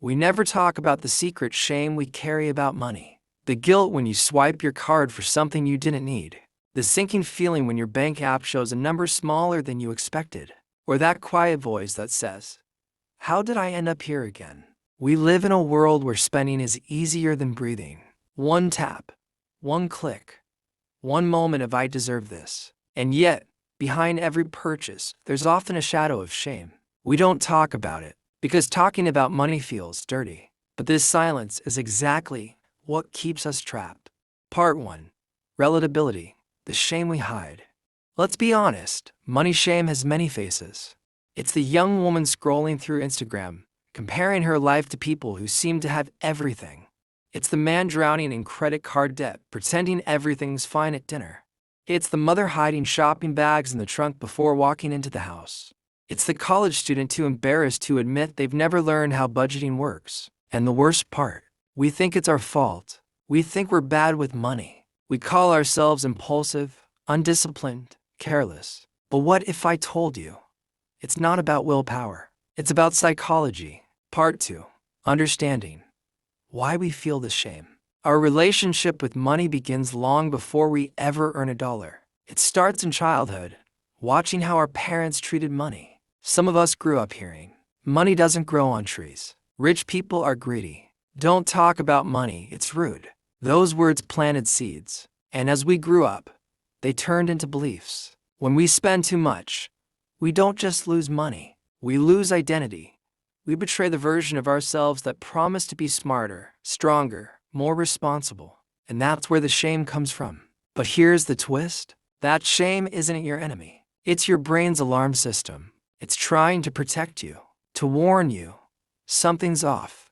We never talk about the secret shame we carry about money. The guilt when you swipe your card for something you didn't need. The sinking feeling when your bank app shows a number smaller than you expected. Or that quiet voice that says, "How did I end up here again?" We live in a world where spending is easier than breathing. One tap, one click, one moment of "I deserve this." And yet, behind every purchase, there's often a shadow of shame. We don't talk about it, because talking about money feels dirty. But this silence is exactly what keeps us trapped. Part 1. Relatability, the shame we hide. Let's be honest, money shame has many faces. It's the young woman scrolling through Instagram, comparing her life to people who seem to have everything. It's the man drowning in credit card debt, pretending everything's fine at dinner. It's the mother hiding shopping bags in the trunk before walking into the house. It's the college student too embarrassed to admit they've never learned how budgeting works. And the worst part, we think it's our fault. We think we're bad with money. We call ourselves impulsive, undisciplined, careless. But what if I told you? It's not about willpower. It's about psychology. Part 2. Understanding why we feel the shame. Our relationship with money begins long before we ever earn a dollar. It starts in childhood, watching how our parents treated money. Some of us grew up hearing, "Money doesn't grow on trees. Rich people are greedy. Don't talk about money, it's rude." Those words planted seeds, and as we grew up, they turned into beliefs. When we spend too much, we don't just lose money, we lose identity. We betray the version of ourselves that promised to be smarter, stronger, more responsible. And that's where the shame comes from. But here's the twist. That shame isn't your enemy. It's your brain's alarm system. It's trying to protect you, to warn you. Something's off.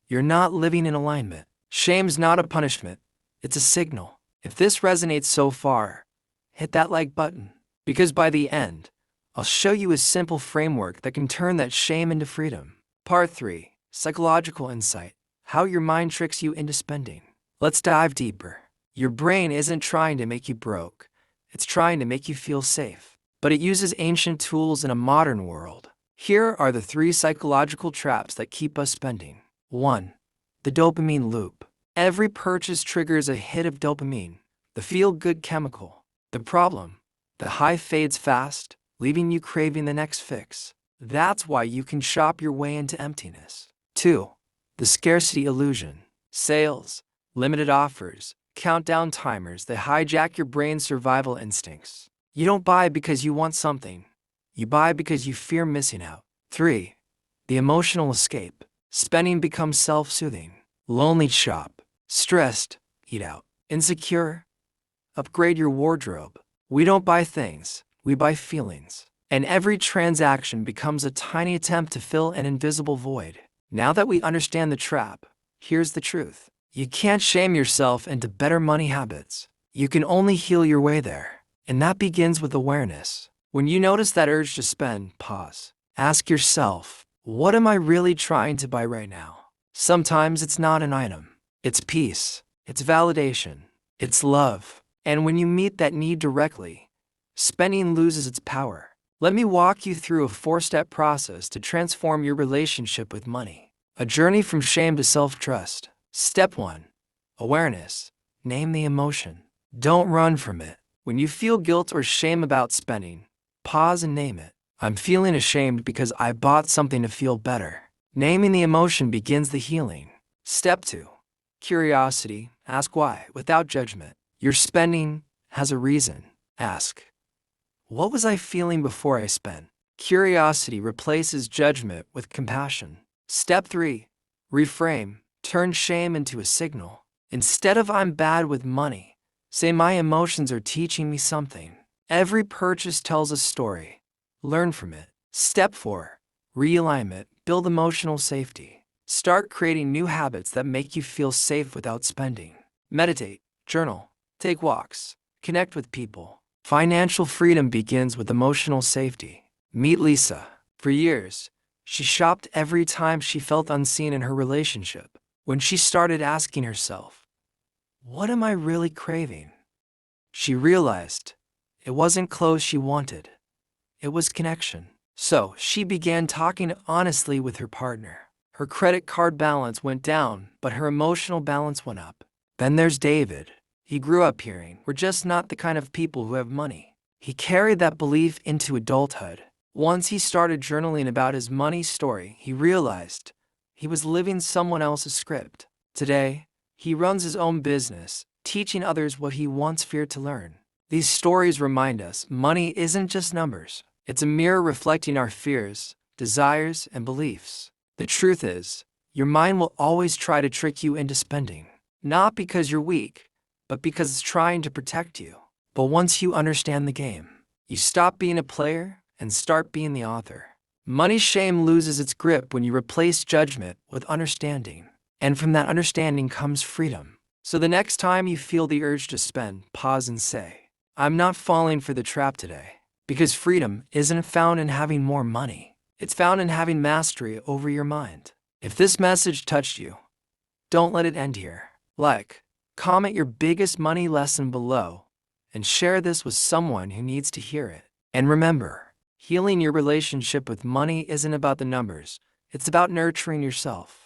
You're not living in alignment. Shame's not a punishment. It's a signal. If this resonates so far, hit that like button. Because by the end, I'll show you a simple framework that can turn that shame into freedom. Part 3. Psychological insight. How your mind tricks you into spending. Let's dive deeper. Your brain isn't trying to make you broke. It's trying to make you feel safe. But it uses ancient tools in a modern world. Here are the 3 psychological traps that keep us spending. 1. The dopamine loop. Every purchase triggers a hit of dopamine, the feel-good chemical. The problem? The high fades fast, leaving you craving the next fix. That's why you can shop your way into emptiness. 2. The scarcity illusion. Sales, limited offers, countdown timers, they hijack your brain's survival instincts. You don't buy because you want something. You buy because you fear missing out. 3. The emotional escape. Spending becomes self-soothing. Lonely, shop. Stressed, eat out. Insecure, upgrade your wardrobe. We don't buy things, we buy feelings. And every transaction becomes a tiny attempt to fill an invisible void. Now that we understand the trap, here's the truth. You can't shame yourself into better money habits. You can only heal your way there. And that begins with awareness. When you notice that urge to spend, pause. Ask yourself, what am I really trying to buy right now? Sometimes it's not an item. It's peace. It's validation. It's love. And when you meet that need directly, spending loses its power. Let me walk you through a 4-step process to transform your relationship with money. A journey from shame to self-trust. Step 1. Awareness. Name the emotion. Don't run from it. When you feel guilt or shame about spending, pause and name it. I'm feeling ashamed because I bought something to feel better. Naming the emotion begins the healing. Step 2. Curiosity. Ask why, without judgment. Your spending has a reason. Ask, what was I feeling before I spent? Curiosity replaces judgment with compassion. Step 3. Reframe. Turn shame into a signal. Instead of "I'm bad with money," say, "My emotions are teaching me something." Every purchase tells a story. Learn from it. Step 4. Realignment. Build emotional safety. Start creating new habits that make you feel safe without spending. Meditate, journal, take walks, connect with people. Financial freedom begins with emotional safety. Meet Lisa. For years, she shopped every time she felt unseen in her relationship. When she started asking herself, what am I really craving? She realized it wasn't clothes she wanted. It was connection. So she began talking honestly with her partner. Her credit card balance went down, but her emotional balance went up. Then there's David. He grew up hearing, "We're just not the kind of people who have money." He carried that belief into adulthood. Once he started journaling about his money story, he realized he was living someone else's script. Today, he runs his own business, teaching others what he once feared to learn. These stories remind us money isn't just numbers. It's a mirror reflecting our fears, desires, and beliefs. The truth is, your mind will always try to trick you into spending. Not because you're weak, but because it's trying to protect you. But once you understand the game, you stop being a player and start being the author. Money shame loses its grip when you replace judgment with understanding. And from that understanding comes freedom. So the next time you feel the urge to spend, pause and say, "I'm not falling for the trap today." Because freedom isn't found in having more money. It's found in having mastery over your mind. If this message touched you, don't let it end here. Like, comment your biggest money lesson below, and share this with someone who needs to hear it. And remember, healing your relationship with money isn't about the numbers, it's about nurturing yourself.